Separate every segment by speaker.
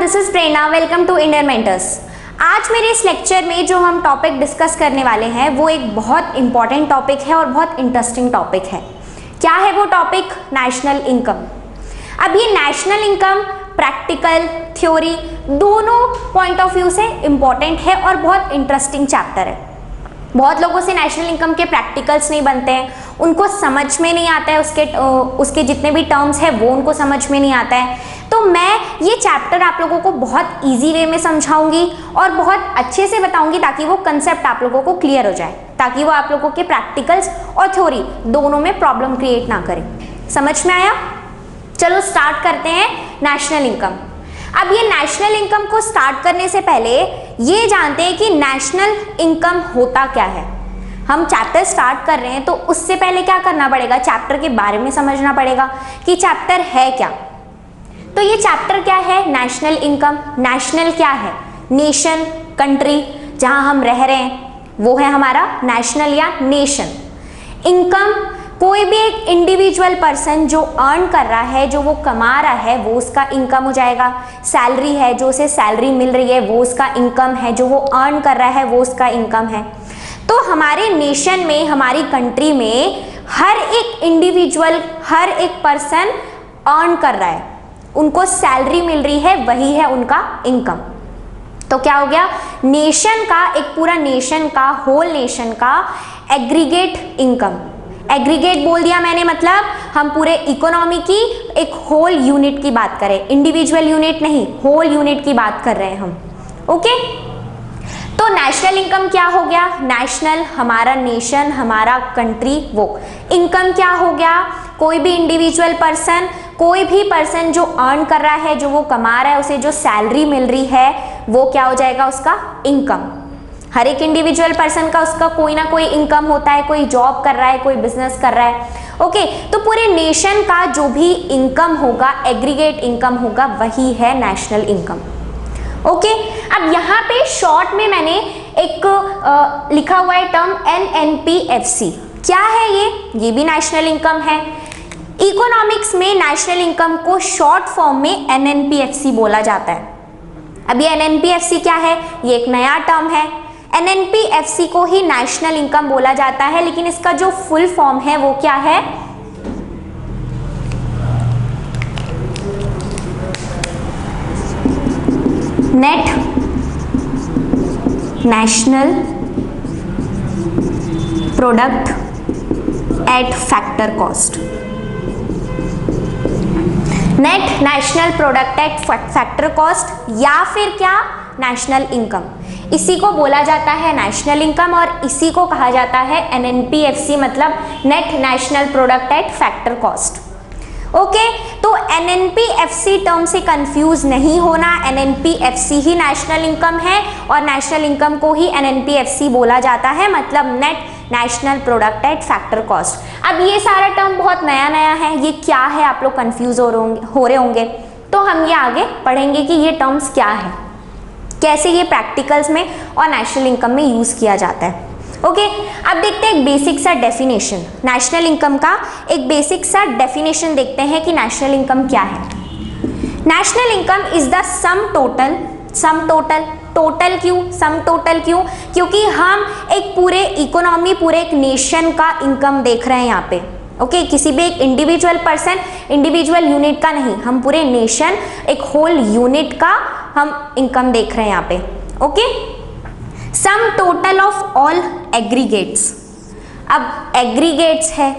Speaker 1: This is Prerna. Welcome to Indian Mentors. आज मेरे इस लेक्चर में जो हम टॉपिक डिस्कस करने वाले हैं वो एक बहुत इंपॉर्टेंट टॉपिक है और बहुत इंटरेस्टिंग टॉपिक है। क्या है वो टॉपिक? National income. अब ये नेशनल इनकम प्रैक्टिकल थ्योरी दोनों पॉइंट ऑफ व्यू से इम्पॉर्टेंट है और बहुत इंटरेस्टिंग चैप्टर है। बहुत लोगों से नेशनल इनकम के प्रैक्टिकल्स नहीं बनते हैं, उनको समझ में नहीं आता है, उसके जितने भी टर्म्स है वो उनको समझ में नहीं आता है। तो मैं ये चैप्टर आप लोगों को बहुत इजी वे में समझाऊंगी और बहुत अच्छे से बताऊंगी ताकि वो कंसेप्ट आप लोगों को क्लियर हो जाए, ताकि वो आप लोगों के प्रैक्टिकल्स और थ्योरी दोनों में प्रॉब्लम क्रिएट ना करे। समझ में आया? चलो स्टार्ट करते हैं नेशनल इनकम। अब ये नेशनल इनकम को स्टार्ट करने से पहले ये जानते हैं कि नेशनल इनकम होता क्या है। हम चैप्टर स्टार्ट कर रहे हैं तो उससे पहले क्या करना पड़ेगा? चैप्टर के बारे में समझना पड़ेगा कि चैप्टर है क्या। तो ये चैप्टर क्या है? National income. नेशनल क्या है? नेशन, कंट्री, जहां हम रह रहे हैं वो है हमारा नेशनल या नेशन। इनकम कोई भी एक इंडिविजुअल पर्सन जो अर्न कर रहा है, जो वो कमा रहा है, वो उसका इनकम हो जाएगा। सैलरी है, जो उसे सैलरी मिल रही है वो उसका इनकम है, जो वो अर्न कर रहा है वो उसका इनकम है। तो हमारे नेशन में, हमारी कंट्री में हर एक इंडिविजुअल, हर एक पर्सन अर्न कर रहा है, उनको सैलरी मिल रही है, वही है उनका इनकम। तो क्या हो गया? नेशन का, एक पूरा नेशन का, होल नेशन का एग्रीगेट इनकम। एग्रीगेट बोल दिया मैंने, मतलब हम पूरे इकोनॉमी की एक होल यूनिट की बात करें, इंडिविजुअल यूनिट नहीं, होल यूनिट की बात कर रहे हैं हम। ओके, तो नेशनल इनकम क्या हो गया? नेशनल हमारा नेशन, हमारा कंट्री, वो इनकम क्या हो गया? कोई भी इंडिविजुअल पर्सन, कोई भी पर्सन जो अर्न कर रहा है, जो वो कमा रहा है, उसे जो सैलरी मिल रही है वो क्या हो जाएगा? उसका इनकम। हर एक इंडिविजुअल पर्सन का उसका कोई ना कोई इनकम होता है, कोई जॉब कर रहा है, कोई बिजनेस कर रहा है। ओके, तो पूरे नेशन का जो भी इनकम होगा, एग्रीगेट इनकम होगा, वही है नेशनल इनकम। ओके, अब यहाँ पे शॉर्ट में मैंने एक लिखा हुआ है टर्म NNPFC। क्या है ये? ये भी नेशनल इनकम है। इकोनॉमिक्स में नेशनल इनकम को शॉर्ट फॉर्म में NNPFC बोला जाता है। अब ये NNPFC क्या है? ये एक नया टर्म है। NNPFC को ही नेशनल इनकम बोला जाता है, लेकिन इसका जो फुल फॉर्म है वो क्या है? Net national product at factor cost. Net national product at factor cost या फिर क्या? National income. इसी को बोला जाता है नेशनल इनकम और इसी को कहा जाता है NNPFC, मतलब net national product at factor cost. Okay, तो NNPFC टर्म से कंफ्यूज नहीं होना। NNPFC ही नेशनल इनकम है और नेशनल इनकम को ही NNPFC बोला जाता है, मतलब net national product at factor cost. अब ये सारा टर्म बहुत नया नया है, ये क्या है आप लोग कंफ्यूज हो रहे होंगे, तो हम ये आगे पढ़ेंगे कि ये टर्म्स क्या है, कैसे ये प्रैक्टिकल्स में और नेशनल इनकम में यूज किया जाता है। ओके, अब देखते हैं एक बेसिक सा डेफिनेशन। नेशनल इनकम का एक बेसिक सा डेफिनेशन देखते हैं कि नेशनल इनकम क्या है। National income is the sum total, total क्यों? सम टोटल क्यों? क्योंकि हम एक पूरे इकोनॉमी, पूरे एक नेशन का इनकम देख रहे हैं यहाँ पे। ओके, किसी भी एक इंडिविजुअल पर्सन, इंडिविजुअल यूनिट का नहीं, हम पूरे नेशन, एक होल यूनिट का हम इनकम देख रहे हैं यहाँ पे। Okay, some total of all aggregates. अब एग्रीगेट्स है,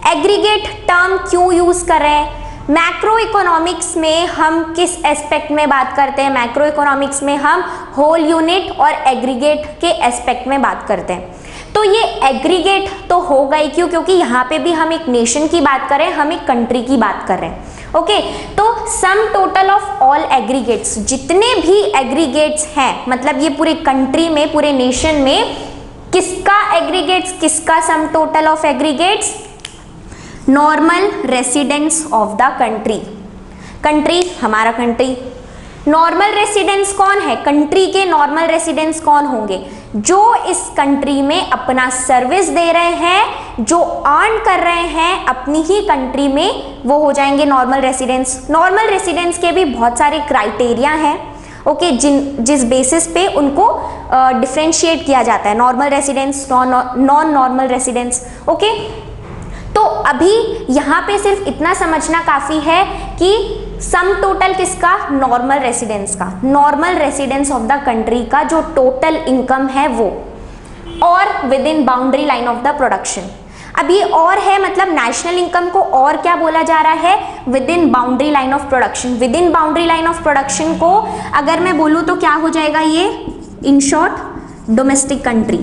Speaker 1: एग्रीगेट टर्म क्यों यूज कर रहे हैं? मैक्रो इकोनॉमिक्स में हम किस एस्पेक्ट में बात करते हैं? मैक्रो इकोनॉमिक्स में हम होल यूनिट और एग्रीगेट के एस्पेक्ट में बात करते हैं। तो ये एग्रीगेट तो होगा ही, क्यों? क्योंकि यहाँ पे भी हम एक नेशन की बात कर रहे हैं, हम एक कंट्री की बात कर रहे हैं। ओके, तो सम टोटल ऑफ ऑल एग्रीगेट्स, जितने भी एग्रीगेट्स हैं, मतलब ये पूरे कंट्री में, पूरे नेशन में किसका एग्रीगेट्स, किसका सम total of aggregates? Normal residents of the country. Country हमारा कंट्री, नॉर्मल रेसिडेंट्स कौन है? कंट्री के नॉर्मल रेसिडेंट्स कौन होंगे? जो इस कंट्री में अपना सर्विस दे रहे हैं जो अर्न कर रहे हैं अपनी ही कंट्री में, वो हो जाएंगे नॉर्मल रेसिडेंट्स। नॉर्मल रेसिडेंट्स के भी बहुत सारे क्राइटेरिया हैं, ओके, जिस बेसिस पे उनको डिफ्रेंशिएट किया जाता है, normal residents, non normal residents, okay. तो अभी यहाँ पे सिर्फ इतना समझना काफ़ी है कि सम टोटल किसका, नॉर्मल रेसिडेंस का, normal residence of the country का जो टोटल इनकम है वो, और within boundary line of the production. अब ये और है, मतलब नेशनल इनकम को और क्या बोला जा रहा है, with in boundary line of production. Within boundary line of production को अगर मैं बोलूँ तो क्या हो जाएगा ये, इन शॉर्ट डोमेस्टिक कंट्री,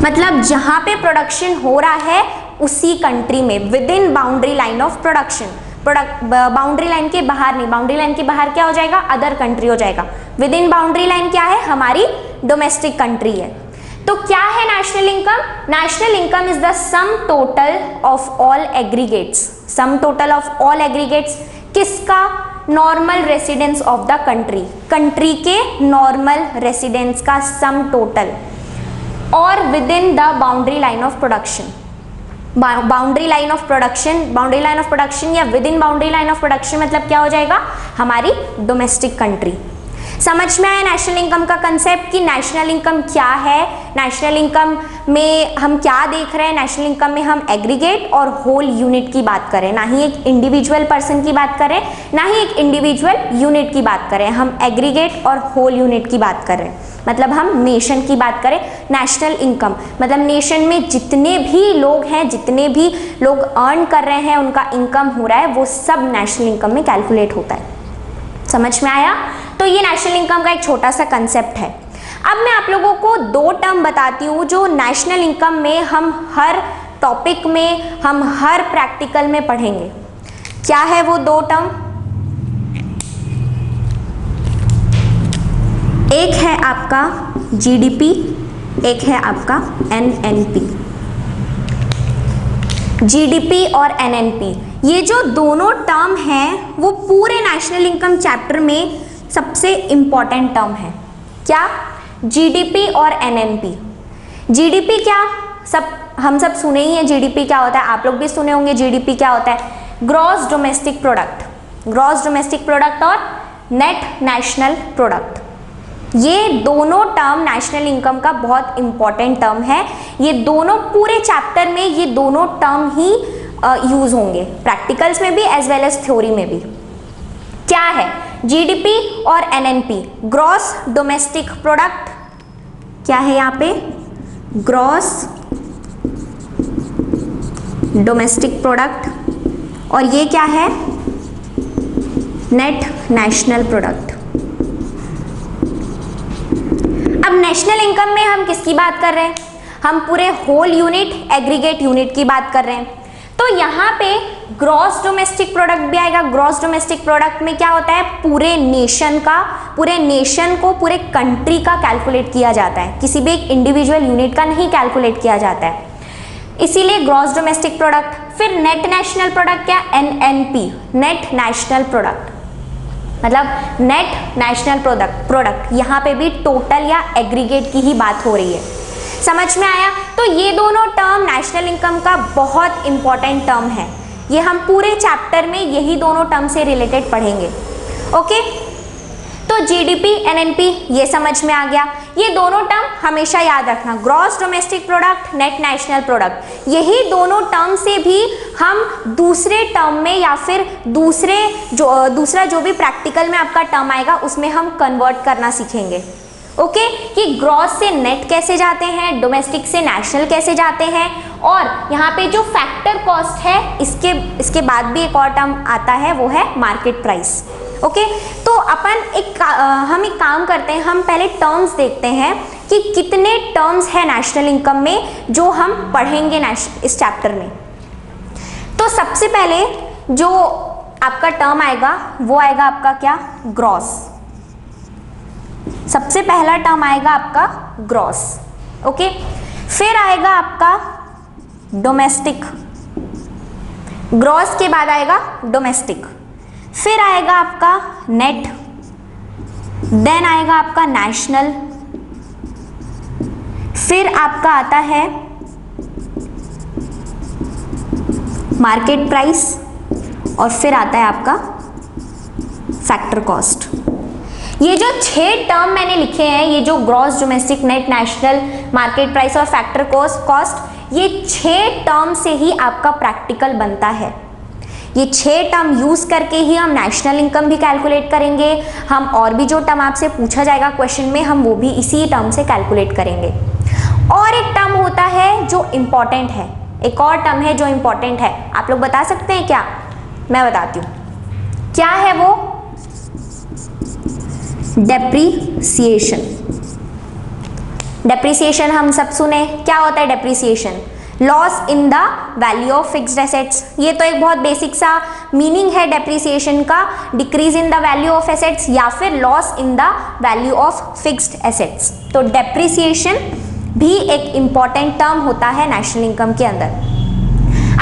Speaker 1: मतलब जहाँ पे प्रोडक्शन हो रहा है उसी कंट्री में, with in boundary line of production. Boundary line के बाहर नहीं, बाउंड्री लाइन के बाहर क्या हो जाएगा, अदर कंट्री हो जाएगा। विद इन बाउंड्री लाइन क्या है, हमारी डोमेस्टिक कंट्री है। तो क्या है national income? National income is the sum total of all aggregates, sum total of all aggregates किसका, normal residence of the country, country के नॉर्मल रेसिडेंस का सम टोटल, और within the boundary line of production. Boundary line of production, boundary line of production या within boundary line of production मतलब क्या हो जाएगा, हमारी domestic country. समझ में आया नेशनल इनकम का कंसेप्ट कि नेशनल इनकम क्या है, नेशनल इनकम में हम क्या देख रहे हैं, नेशनल इनकम में हम एग्रीगेट और होल यूनिट की बात करें, ना ही एक इंडिविजुअल पर्सन की बात करें, ना ही एक इंडिविजुअल यूनिट की बात करें, हम एग्रीगेट और होल यूनिट की बात कर रहे हैं, मतलब हम नेशन की बात करें। नेशनल इनकम मतलब नेशन में जितने भी लोग हैं, जितने भी लोग अर्न कर रहे हैं, उनका इनकम हो रहा है, वो सब नेशनल इनकम में कैलकुलेट होता है। समझ में आया? तो ये नेशनल इनकम का एक छोटा सा कंसेप्ट है। अब मैं आप लोगों को दो टर्म बताती हूँ जो नेशनल इनकम में हम हर टॉपिक में, हम हर प्रैक्टिकल में पढ़ेंगे। क्या है वो दो टर्म? एक है आपका जीडीपी, एक है आपका एनएनपी। जीडीपी और एनएनपी, ये जो दोनों टर्म हैं वो पूरे नेशनल इनकम चैप्टर में सबसे इंपॉर्टेंट टर्म है। क्या? जीडीपी और एनएनपी। जीडीपी क्या, हम सब सुने ही हैं जीडीपी क्या होता है, आप लोग भी सुने होंगे जीडीपी क्या होता है, gross domestic product, gross domestic product और नेट नेशनल प्रोडक्ट। ये दोनों टर्म नेशनल इनकम का बहुत इंपॉर्टेंट टर्म है। ये दोनों पूरे चैप्टर में ये दोनों टर्म ही यूज होंगे, प्रैक्टिकल्स में भी एज वेल एज थ्योरी में भी। क्या है जीडीपी और एनएनपी? ग्रॉस डोमेस्टिक प्रोडक्ट क्या है यहाँ पे, ग्रॉस डोमेस्टिक प्रोडक्ट, और ये क्या है, नेट नेशनल प्रोडक्ट। अब नेशनल इनकम में हम किसकी बात कर रहे हैं, हम पूरे होल यूनिट, एग्रीगेट यूनिट की बात कर रहे हैं। तो यहाँ पे ग्रॉस डोमेस्टिक प्रोडक्ट भी आएगा। ग्रॉस डोमेस्टिक प्रोडक्ट में क्या होता है, पूरे नेशन का, पूरे नेशन को, पूरे कंट्री का कैलकुलेट किया जाता है, किसी भी एक इंडिविजुअल यूनिट का नहीं कैलकुलेट किया जाता है, इसीलिए ग्रॉस डोमेस्टिक प्रोडक्ट। फिर नेट नेशनल प्रोडक्ट क्या, एनएनपी, नेट नेशनल प्रोडक्ट, मतलब नेट नेशनल प्रोडक्ट यहाँ पे भी टोटल या एग्रीगेट की ही बात हो रही है। समझ में आया? तो ये दोनों टर्म नेशनल इनकम का बहुत इंपॉर्टेंट टर्म है, ये हम पूरे चैप्टर में यही दोनों टर्म से रिलेटेड पढ़ेंगे। ओके, तो जीडीपी, एनएनपी ये समझ में आ गया। ये दोनों टर्म हमेशा याद रखना, gross domestic product, net national product, यही दोनों टर्म से भी हम दूसरे टर्म में या फिर दूसरा जो भी प्रैक्टिकल में आपका टर्म आएगा उसमें हम कन्वर्ट करना सीखेंगे। ओके, कि ग्रॉस से नेट कैसे जाते हैं, डोमेस्टिक से नेशनल कैसे जाते हैं, और यहाँ पे जो फैक्टर कॉस्ट है इसके बाद भी एक और टर्म आता है, वो है मार्केट प्राइस। ओके, तो हम एक काम करते हैं, हम पहले टर्म्स देखते हैं कि कितने टर्म्स है नेशनल इनकम में जो हम पढ़ेंगे इस चैप्टर में। तो सबसे पहले जो आपका टर्म आएगा वो आएगा आपका क्या, ग्रॉस। सबसे पहला टर्म आएगा आपका ग्रॉस। ओके, फिर आएगा आपका डोमेस्टिक, ग्रॉस के बाद आएगा डोमेस्टिक, फिर आएगा आपका नेट, देन आएगा आपका नेशनल, फिर आपका आता है मार्केट प्राइस और फिर आता है आपका फैक्टर कॉस्ट। ये जो 6 टर्म मैंने लिखे हैं, ये जो gross domestic, net, national, market price और फैक्टर कॉस्ट, ये 6 टर्म से ही आपका प्रैक्टिकल बनता है। ये 6 टर्म यूज करके ही हम नेशनल इनकम भी कैलकुलेट करेंगे, हम और भी जो टर्म आपसे पूछा जाएगा क्वेश्चन में, हम वो भी इसी टर्म से कैलकुलेट करेंगे। और एक टर्म होता है जो इम्पॉर्टेंट है, एक और टर्म है जो इम्पॉर्टेंट है, आप लोग बता सकते हैं क्या? मैं बताती हूँ क्या है वो। डेप्रीसिएशन। डेप्रीसिएशन हम सब सुने, क्या होता है depreciation? Loss in the value of fixed assets. ये तो एक बहुत बेसिक सा मीनिंग है डेप्रीसिएशन का, decrease in the value of assets या फिर loss in the value of fixed assets. तो डेप्रीसिएशन भी एक इंपॉर्टेंट टर्म होता है नेशनल इनकम के अंदर।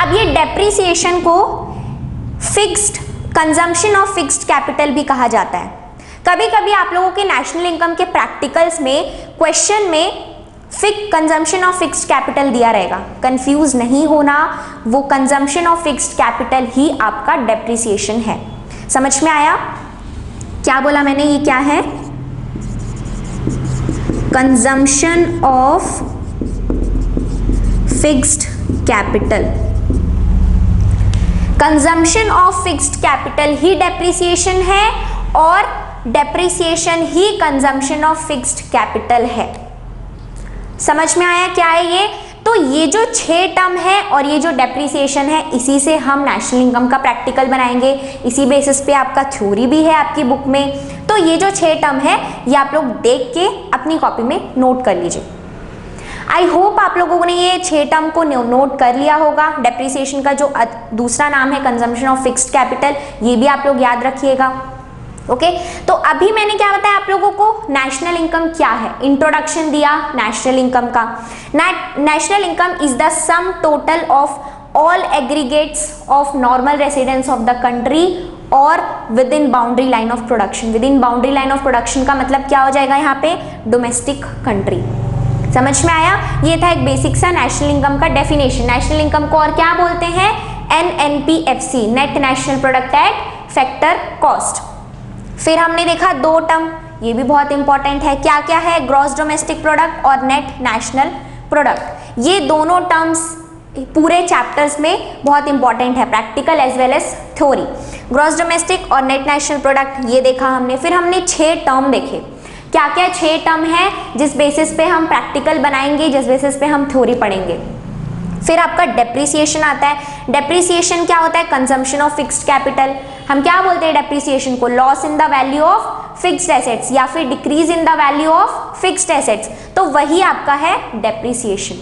Speaker 1: अब ये डेप्रीसिएशन को fixed consumption of fixed capital भी कहा जाता है। कभी कभी आप लोगों के नेशनल इनकम के प्रैक्टिकल्स में क्वेश्चन में कंजम्पशन ऑफ फिक्स्ड कैपिटल दिया रहेगा, कंफ्यूज नहीं होना, वो कंजम्पशन ऑफ फिक्स्ड कैपिटल ही आपका डेप्रीसिएशन है। समझ में आया क्या बोला मैंने? ये क्या है? Consumption of fixed capital. Consumption of fixed capital he depreciation है और depreciation he consumption of fixed capital है। समझ में आया क्या है ये? तो ये जो 6 टर्म है और ये जो डेप्रीसिएशन है, इसी से हम नेशनल इनकम का प्रैक्टिकल बनाएंगे, इसी बेसिस पे आपका थ्योरी भी है आपकी बुक में। तो ये जो 6 टर्म है ये आप लोग देख के अपनी कॉपी में नोट कर लीजिए। आई होप आप लोगों ने ये 6 टर्म को नोट कर लिया होगा। डेप्रीसिएशन का जो दूसरा नाम है कंजम्पशन ऑफ फिक्स्ड कैपिटल, ये भी आप लोग याद रखिएगा। ओके, तो अभी मैंने क्या बताया आप लोगों को, नेशनल इनकम क्या है, इंट्रोडक्शन दिया नेशनल इनकम का। National income is the sum total of all aggregates of normal residence of the country और within boundary line of production. Within boundary line of production का मतलब क्या हो जाएगा यहाँ पे? Domestic country. समझ में आया? ये था एक बेसिक सा नेशनल इनकम का डेफिनेशन। नेशनल इनकम को और क्या बोलते हैं? NNPFC, net national product at factor cost. फिर हमने देखा 2 टर्म, ये भी बहुत इंपॉर्टेंट है। क्या क्या है? ग्रॉस डोमेस्टिक प्रोडक्ट और नेट नेशनल प्रोडक्ट। ये दोनों टर्म्स पूरे चैप्टर्स में बहुत इंपॉर्टेंट है, practical as well as theory. Gross domestic और नेट नेशनल प्रोडक्ट ये देखा हमने। फिर हमने 6 टर्म देखे। क्या क्या 6 टर्म है जिस बेसिस पे हम प्रैक्टिकल बनाएंगे, जिस बेसिस पे हम थ्योरी पढ़ेंगे। फिर आपका डेप्रीसिएशन आता है। डेप्रीसिएशन क्या होता है? Consumption of fixed capital. हम क्या बोलते हैं डेप्रीसिएशन को? Loss in the value of fixed assets या फिर decrease in the value of fixed assets, तो वही आपका है डेप्रीसिएशन।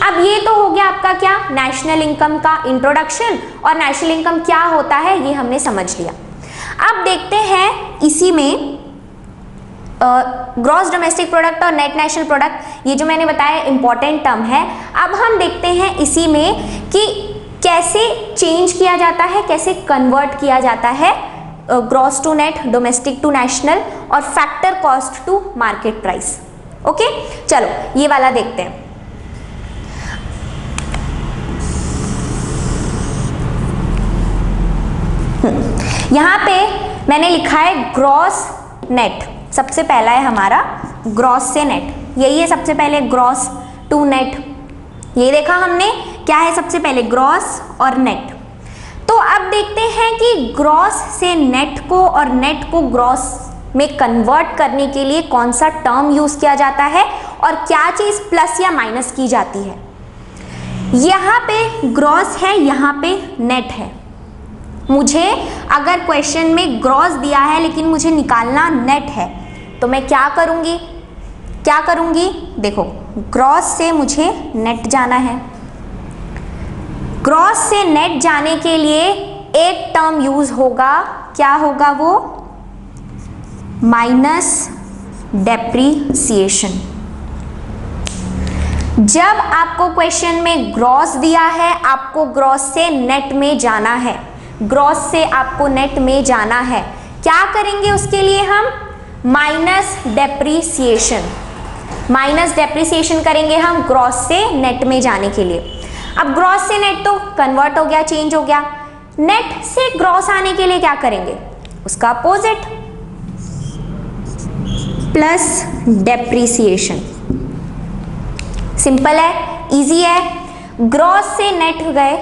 Speaker 1: अब ये तो हो गया आपका क्या? नेशनल इनकम का इंट्रोडक्शन, और नेशनल इनकम क्या होता है ये हमने समझ लिया। अब देखते हैं इसी में ग्रॉस डोमेस्टिक प्रोडक्ट और नेट नेशनल प्रोडक्ट, ये जो मैंने बताया इंपॉर्टेंट टर्म है। अब हम देखते हैं इसी में कि कैसे चेंज किया जाता है, कैसे कन्वर्ट किया जाता है gross to net, domestic to national और factor cost to market price. Okay, चलो ये वाला देखते हैं। यहां पे मैंने लिखा है ग्रॉस नेट। सबसे पहला है हमारा ग्रॉस से नेट, यही है सबसे पहले ग्रॉस टू नेट। ये देखा हमने क्या है सबसे पहले, ग्रॉस और नेट। तो अब देखते हैं कि ग्रॉस से नेट को और नेट को ग्रॉस में कन्वर्ट करने के लिए कौन सा टर्म यूज किया जाता है और क्या चीज प्लस या माइनस की जाती है। यहाँ पे ग्रॉस है, यहाँ पे नेट है। मुझे अगर क्वेश्चन में ग्रॉस दिया है लेकिन मुझे निकालना नेट है, तो मैं क्या करूंगी? देखो, ग्रॉस से मुझे नेट जाना है। ग्रॉस से नेट जाने के लिए एक टर्म यूज होगा, क्या होगा वो? Minus depreciation. जब आपको क्वेश्चन में ग्रॉस दिया है, आपको ग्रॉस से नेट में जाना है, ग्रॉस से आपको नेट में जाना है। क्या करेंगे उसके लिए? हम माइनस डेप्रीसिएशन करेंगे हम ग्रॉस से नेट में जाने के लिए। अब ग्रॉस से नेट तो कन्वर्ट हो गया, चेंज हो गया। नेट से ग्रॉस आने के लिए क्या करेंगे, उसका अपोजिट, प्लस डेप्रिसिएशन। सिंपल है, इजी है। ग्रॉस से नेट गए,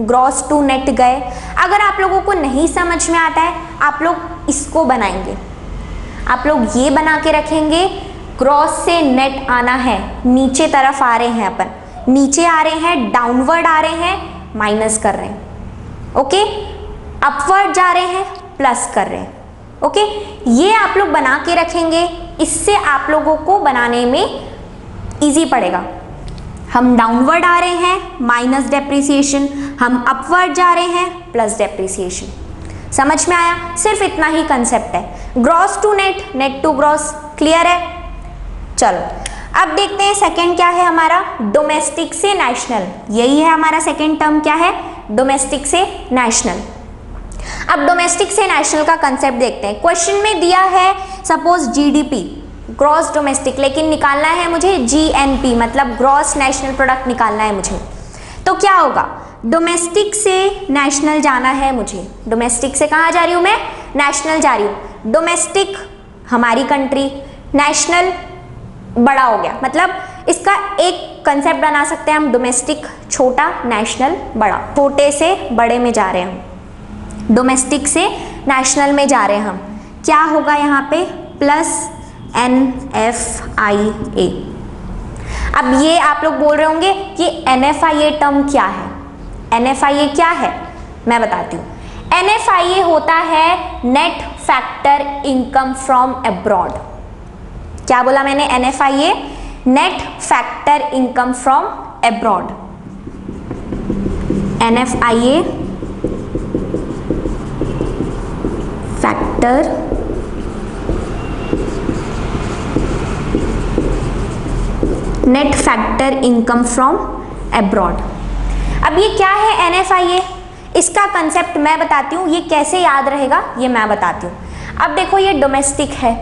Speaker 1: ग्रॉस टू नेट गए। अगर आप लोगों को नहीं समझ में आता है, आप लोग इसको बनाएंगे, आप लोग ये बना के रखेंगे, ग्रॉस से नेट आना है, नीचे तरफ आ रहे हैं अपन, नीचे आ रहे हैं, डाउनवर्ड आ रहे हैं, माइनस कर रहे हैं, ओके, अपवर्ड जा रहे हैं, प्लस कर रहे हैं, ओके। ये आप लोग बना के रखेंगे, इससे आप लोगों को बनाने में इजी पड़ेगा। हम डाउनवर्ड आ रहे हैं, माइनस डेप्रिसिएशन, हम अपवर्ड जा रहे हैं, प्लस डेप्रिसिएशन। समझ में आया? सिर्फ इतना ही कंसेप्ट है, gross to net, net to gross. Clear है? चलो अब देखते हैं सेकंड क्या है हमारा, डोमेस्टिक से नेशनल। यही है हमारा सेकंड टर्म, क्या है, डोमेस्टिक से नेशनल। अब डोमेस्टिक से नेशनल का कंसेप्ट देखते हैं। क्वेश्चन में दिया है सपोज जीडीपी, ग्रॉस डोमेस्टिक, लेकिन निकालना है मुझे जीएनपी, मतलब ग्रॉस नेशनल प्रोडक्ट निकालना है मुझे। तो क्या होगा, डोमेस्टिक से नेशनल जाना है मुझे। डोमेस्टिक से कहाँ जा रही हूँ मैं, नेशनल जा रही हूँ। डोमेस्टिक हमारी कंट्री, नेशनल बड़ा हो गया, मतलब इसका एक कंसेप्ट बना सकते हैं हम, डोमेस्टिक छोटा, नेशनल बड़ा। छोटे से बड़े में जा रहे हैं हम, डोमेस्टिक से नेशनल में जा रहे हैं हम। क्या होगा यहाँ पे, प्लस NFIA। अब ये आप लोग बोल रहे होंगे कि NFIA टर्म क्या है, NFIA क्या है, मैं बताती हूँ। NFIA होता है net factor income from abroad. क्या बोला मैंने, NFIA net factor income from abroad. NFIA factor net factor income from abroad. अब ये क्या है NFIA, इसका कंसेप्ट मैं बताती हूँ, ये कैसे याद रहेगा ये मैं बताती हूँ। अब देखो ये डोमेस्टिक है,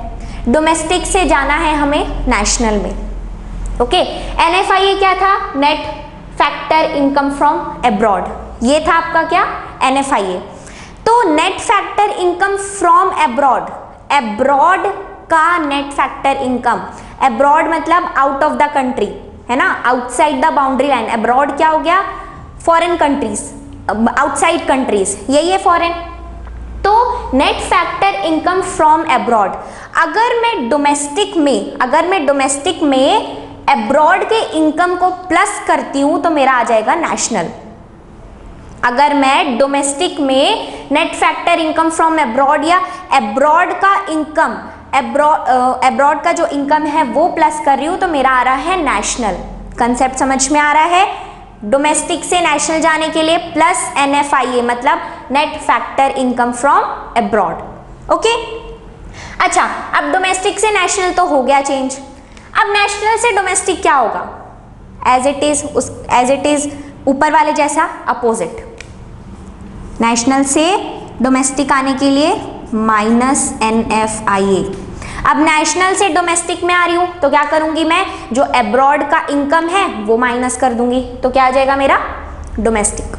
Speaker 1: डोमेस्टिक से जाना है हमें नेशनल में, ओके। NFIA क्या था, net factor income from abroad, ये था आपका क्या, NFIA। तो net factor income from abroad, abroad का नेट फैक्टर इनकम, अब्रॉड मतलब आउट ऑफ द कंट्री, है ना, outside the boundary line. Abroad क्या हो गया, फॉरेन कंट्रीज, आउटसाइड कंट्रीज, यही है फॉरेन। तो net factor income from abroad, अगर मैं डोमेस्टिक में अब्रॉड के इनकम को प्लस करती हूं तो मेरा आ जाएगा नेशनल। अगर मैं डोमेस्टिक में net factor income from abroad या अब्रॉड का इनकम, अब्रॉड का जो इनकम है वो प्लस कर रही हूँ तो मेरा आ रहा है नेशनल। कंसेप्ट समझ में आ रहा है? डोमेस्टिक से नेशनल जाने के लिए प्लस NFIA मतलब net factor income from abroad, okay. अच्छा, अब डोमेस्टिक से नेशनल तो हो गया चेंज। अब नेशनल से डोमेस्टिक क्या होगा, एज इट इज ऊपर वाले जैसा अपोजिट। नेशनल से डोमेस्टिक आने के लिए माइनस NFIA। अब नेशनल से डोमेस्टिक में आ रही हूं तो क्या करूंगी मैं, जो अब्रॉड का इनकम है वो माइनस कर दूंगी, तो क्या आ जाएगा मेरा डोमेस्टिक।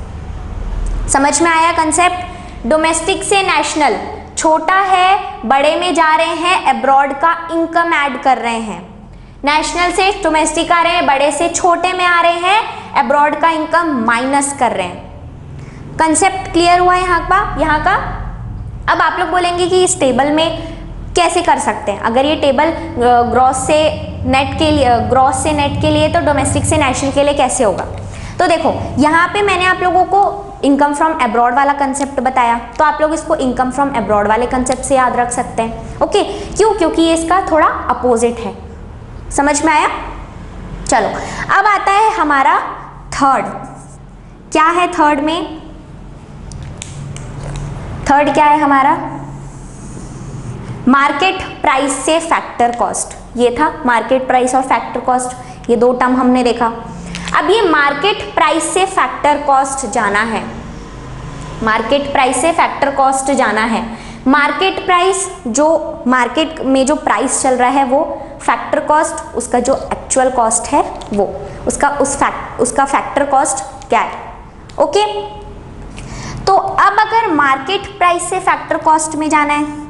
Speaker 1: समझ में आया कंसेप्ट? डोमेस्टिक से नेशनल, छोटा है बड़े में जा रहे हैं, अब्रॉड का इनकम ऐड कर रहे हैं। नेशनल से डोमेस्टिक आ रहे हैं, बड़े से छोटे में आ रहे हैं, अब्रॉड का इनकम माइनस कर रहे हैं। कंसेप्ट क्लियर हुआ यहाँ का? अब आप लोग बोलेंगे कि इस टेबल में कैसे कर सकते हैं, अगर ये टेबल ग्रॉस से नेट के लिए तो डोमेस्टिक से नेशनल के लिए कैसे होगा। तो देखो यहाँ पे मैंने आप लोगों को इनकम फ्रॉम अब्रॉड वाला कंसेप्ट बताया, तो आप लोग इसको इनकम फ्रॉम अब्रॉड वाले कंसेप्ट से याद रख सकते हैं, ओके। क्यों? क्योंकि ये इसका थोड़ा अपोजिट है। समझ में आया? चलो अब आता है हमारा थर्ड। क्या है थर्ड में? थर्ड क्या है हमारा, मार्केट प्राइस से फैक्टर कॉस्ट। ये था मार्केट प्राइस और फैक्टर कॉस्ट, ये दो टर्म हमने देखा। अब ये मार्केट प्राइस से फैक्टर कॉस्ट जाना है, मार्केट प्राइस से फैक्टर कॉस्ट जाना है। मार्केट प्राइस, जो मार्केट में जो प्राइस चल रहा है वो, फैक्टर कॉस्ट उसका जो एक्चुअल कॉस्ट है वो, उसका फैक्टर कॉस्ट कैर। ओके, तो अब अगर मार्केट प्राइस से फैक्टर कॉस्ट में जाना है,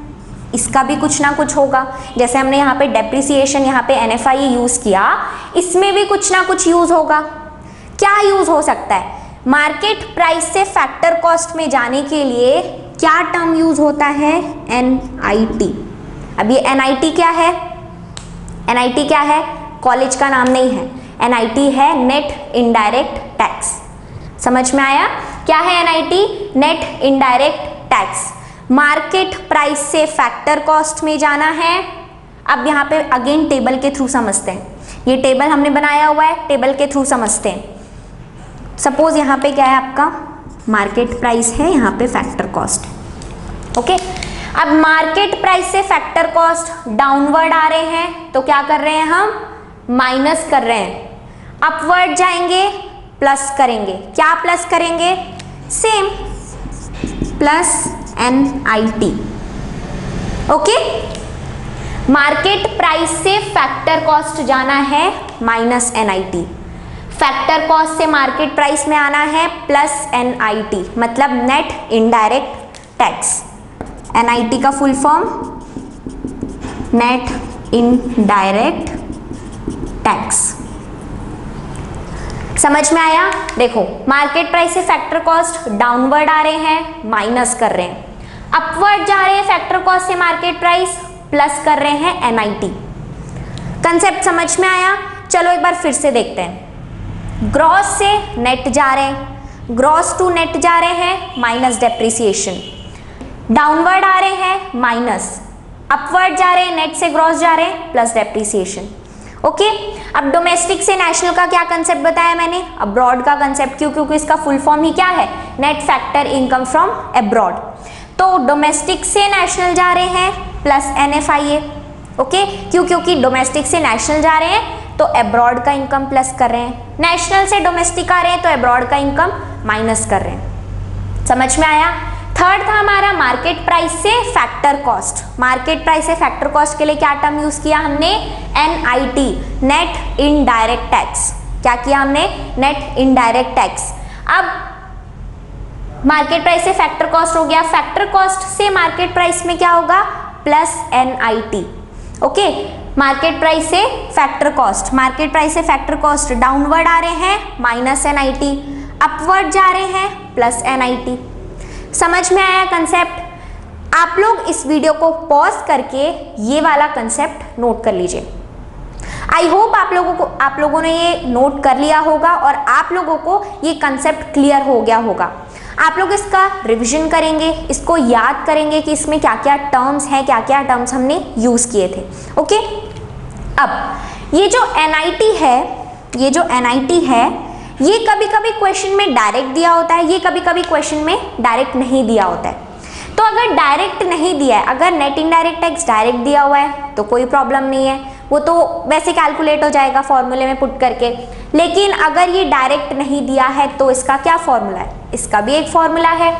Speaker 1: इसका भी कुछ ना कुछ होगा। जैसे हमने यहाँ पे डेप्रिसिएशन, यहाँ पे NFI यूज किया, इसमें भी कुछ ना कुछ यूज होगा। क्या यूज हो सकता है? मार्केट प्राइस से फैक्टर कॉस्ट में जाने के लिए क्या टर्म यूज होता है? NIT। अब ये NIT क्या है? NIT क्या है? कॉलेज का नाम नहीं है, NIT है नेट इनडायरेक्ट टैक्स। समझ में आया? क्या है NIT? Net indirect tax. Market price से फैक्टर कॉस्ट में जाना है। अब यहाँ पे अगेन टेबल के थ्रू समझते हैं, ये टेबल हमने बनाया हुआ है, टेबल के थ्रू समझते हैं। सपोज यहाँ पे क्या है आपका? मार्केट प्राइस है, यहाँ पे फैक्टर कॉस्ट। ओके, अब मार्केट प्राइस से फैक्टर कॉस्ट डाउनवर्ड आ रहे हैं, तो क्या कर रहे हैं हम? माइनस कर रहे हैं। अपवर्ड जाएंगे, प्लस करेंगे। क्या प्लस करेंगे? Same, plus NIT। Okay, market price से फैक्टर कॉस्ट जाना है, माइनस NIT। फैक्टर कॉस्ट से मार्केट प्राइस में आना है, प्लस NIT, मतलब नेट इनडायरेक्ट टैक्स। NIT का full form net indirect tax. समझ में आया? देखो, मार्केट प्राइस से फैक्टर कॉस्ट डाउनवर्ड आ रहे हैं, माइनस कर रहे हैं। अपवर्ड जा रहे हैं फैक्टर कॉस्ट से मार्केट प्राइस, प्लस कर रहे हैं NIT। कंसेप्ट समझ में आया? चलो एक बार फिर से देखते हैं। ग्रॉस से नेट जा रहे हैं, ग्रॉस टू नेट जा रहे हैं, माइनस डेप्रिसिएशन। डाउनवर्ड आ रहे हैं, माइनस। अपवर्ड जा रहे हैं, नेट से ग्रॉस जा रहे हैं, प्लस डेप्रिसिएशन। ओके, अब डोमेस्टिक से नेशनल का क्या कंसेप्ट बताया मैंने? अब्रॉड का कंसेप्ट। क्यों? क्योंकि इसका फुल फॉर्म ही क्या है? Net factor income from abroad. तो डोमेस्टिक से नेशनल जा रहे हैं, प्लस NFIA। ओके, क्यों? क्योंकि डोमेस्टिक से नेशनल जा रहे हैं तो अब्रॉड का इनकम प्लस कर रहे हैं, नेशनल से डोमेस्टिक आ रहे हैं तो अब्रॉड का इनकम माइनस कर रहे हैं। समझ में आया? थर्ड था हमारा मार्केट प्राइस से फैक्टर कॉस्ट। मार्केट प्राइस से फैक्टर कॉस्ट के लिए क्या टर्म यूज किया हमने? NIT, net indirect tax. क्या किया हमने? Net indirect tax. अब मार्केट प्राइस से फैक्टर कॉस्ट हो गया, फैक्टर कॉस्ट से मार्केट प्राइस में क्या होगा? Plus NIT। Okay, market price से फैक्टर कॉस्ट, मार्केट प्राइस से फैक्टर कॉस्ट डाउनवर्ड आ रहे हैं, माइनस NIT। अपवर्ड जा रहे हैं, प्लस NIT। समझ में आया कंसेप्ट? आप लोग इस वीडियो को पॉज करके ये वाला कंसेप्ट नोट कर लीजिए। आई होप आप लोगों ने ये नोट कर लिया होगा और आप लोगों को ये कंसेप्ट क्लियर हो गया होगा। आप लोग इसका रिवीजन करेंगे, इसको याद करेंगे कि इसमें क्या क्या टर्म्स हैं, क्या क्या टर्म्स हमने यूज किए थे। ओके, अब ये जो NIT है, ये कभी कभी क्वेश्चन में डायरेक्ट दिया होता है, ये कभी कभी क्वेश्चन में डायरेक्ट नहीं दिया होता है। तो अगर डायरेक्ट नहीं दिया है, अगर नेट इनडायरेक्ट टैक्स डायरेक्ट दिया हुआ है तो कोई प्रॉब्लम नहीं है, वो तो वैसे कैलकुलेट हो जाएगा फॉर्मूले में पुट करके। लेकिन अगर ये डायरेक्ट नहीं दिया है तो इसका क्या फॉर्मूला है? इसका भी एक फॉर्मूला है।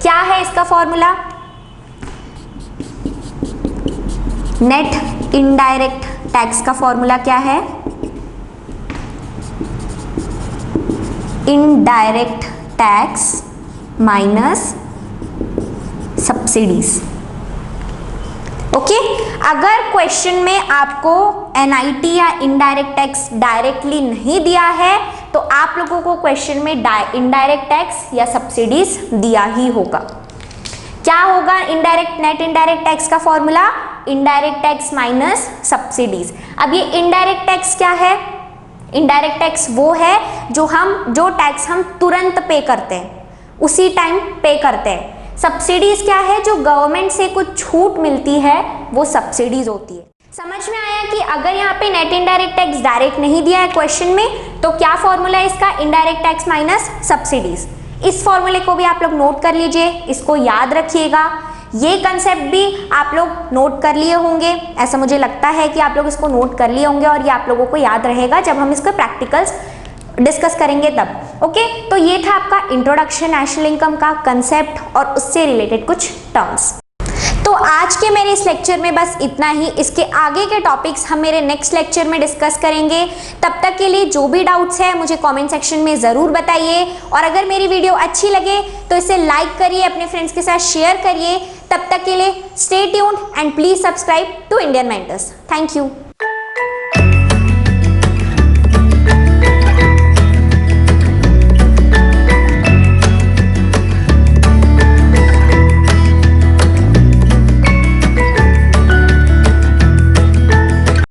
Speaker 1: क्या है इसका फॉर्मूला? नेट इनडायरेक्ट टैक्स का फॉर्मूला क्या है? Indirect tax minus subsidies. Okay, अगर क्वेश्चन में आपको NIT या इनडायरेक्ट टैक्स डायरेक्टली नहीं दिया है तो आप लोगों को क्वेश्चन में इनडायरेक्ट टैक्स या सब्सिडीज दिया ही होगा। क्या होगा इनडायरेक्ट नेट इनडायरेक्ट टैक्स का formula? Indirect tax minus subsidies. अब ये इनडायरेक्ट टैक्स क्या है? इनडायरेक्ट टैक्स वो है जो टैक्स हम तुरंत पे करते हैं, उसी टाइम पे करते हैं। सब्सिडीज क्या है? जो गवर्नमेंट से कुछ छूट मिलती है वो सब्सिडीज होती है। समझ में आया कि अगर यहाँ पे नेट इनडायरेक्ट टैक्स डायरेक्ट नहीं दिया है क्वेश्चन में तो क्या फॉर्मूला है इसका? Indirect tax minus subsidies. इस फॉर्मूले को भी आप लोग नोट कर लीजिए, इसको याद रखिएगा। ये कंसेप्ट भी आप लोग नोट कर लिए होंगे, ऐसा मुझे लगता है कि आप लोग इसको नोट कर लिए होंगे और ये आप लोगों को याद रहेगा जब हम इसके प्रैक्टिकल्स डिस्कस करेंगे तब। ओके, तो ये था आपका इंट्रोडक्शन नेशनल इनकम का कंसेप्ट और उससे रिलेटेड कुछ टर्म्स। तो आज के मेरे इस लेक्चर में बस इतना ही। इसके आगे के टॉपिक्स हम मेरे नेक्स्ट लेक्चर में डिस्कस करेंगे। तब तक के लिए जो भी डाउट्स है मुझे कमेंट सेक्शन में ज़रूर बताइए, और अगर मेरी वीडियो अच्छी लगे तो इसे लाइक करिए, अपने फ्रेंड्स के साथ शेयर करिए। तब तक के लिए stay tuned and please subscribe to Indian Mentors. Thank you.